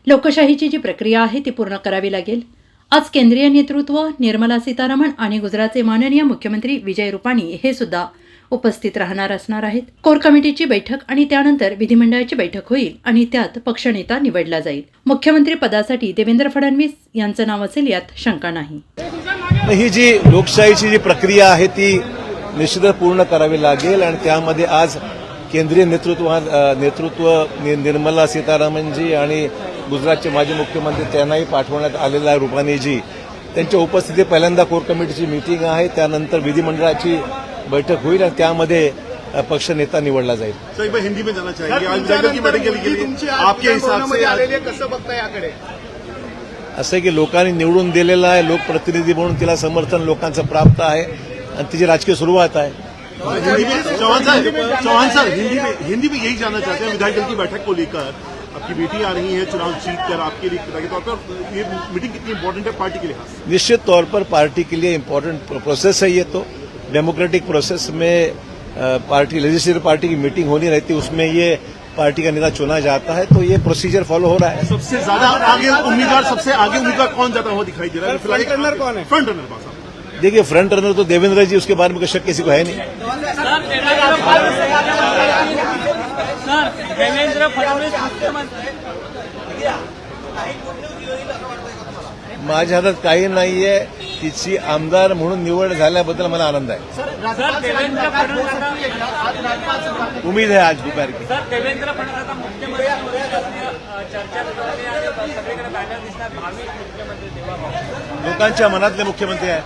लोकशाहीची जी प्रक्रिया आहे ती पूर्ण करावी लागेल। आज केंद्रीय नेतृत्व निर्मला सीतारामन आणि गुजरातचे माननीय मुख्यमंत्री विजय रुपाणी हे सुद्धा उपस्थित राहणार असणार आहेत। कोर कमिटीची बैठक आणि त्यानंतर विधिमंडळाची बैठक होईल आणि त्यात पक्षनेता निवडला जाईल। मुख्यमंत्री पदासाठी देवेंद्र फडणवीस यांचं नाव असेल यात शंका नाही। ही जी लोकशाहीची जी प्रक्रिया आहे ती निश्चितच पूर्ण करावी लागेल आणि त्यामध्ये आज केंद्रीय नेतृत्व निर्मला सीतारामनजी आणि गुजरातचे माजी मुख्यमंत्री त्यांनाही पाठवण्यात आलेला आहे रुपानीजी। त्यांच्या उपस्थितीत पहिल्यांदा कोर कमिटीची मीटिंग आहे, त्यानंतर विधिमंडळाची बैठक होईल आणि त्यामध्ये पक्ष नेता निवडला जाईल। सर हिंदी में जाना चाहिए आज विधायक की बैठक के लिए आपके हिसाब से कसं बघताय याकडे? असं की लोकांनी निवडून दिलेला आहे, लोकप्रतिनिधी म्हणून तिला समर्थन लोकांचं प्राप्त आहे आणि तिची राजकीय सुरुवात आहे। चौहान सर हिंदी में यही जानना चाहते हैं विधायक दल की बैठक को लेकर। आपकी बेटी आ रही है चुनाव जीतकर, आपके लिए पिता के तौर पर ये मीटिंग कितनी इंपॉर्टेंट है पार्टी के लिए? निश्चित तौर पर पार्टी के लिए इम्पोर्टेंट प्रोसेस है। ये तो डेमोक्रेटिक प्रोसेस में पार्टी लेजिस्लेटिव पार्टी की मीटिंग होनी रहती है, उसमें ये पार्टी का नेता चुना जाता है, तो ये प्रोसीजर फॉलो हो रहा है। सबसे ज्यादा आगे उम्मीदवार कौन जाता हुआ दिखाई दे रहा है? फ्रंट रनर कौन है? फ्रंट रनर देखिए, फ्रंट रनर तो देवेंद्र जी, उसके बारे में कोई शक किसी को है नहीं। देवेंद्र फडणवीस मुख्यमंत्री माझ्या हातात काही नाहीये। तिची आमदार म्हणून निवड झाल्याबद्दल मला आनंद आहे। देवेंद्र फडणवीस उम्मीद है आज दोपहर की। सर देवेंद्र फडणवीस मुख्यमंत्री चर्चा सगळीकडे बॅनर दिसतात भावी मुख्यमंत्री तेव्हा लोकांच्या मनातले मुख्यमंत्री आहेत।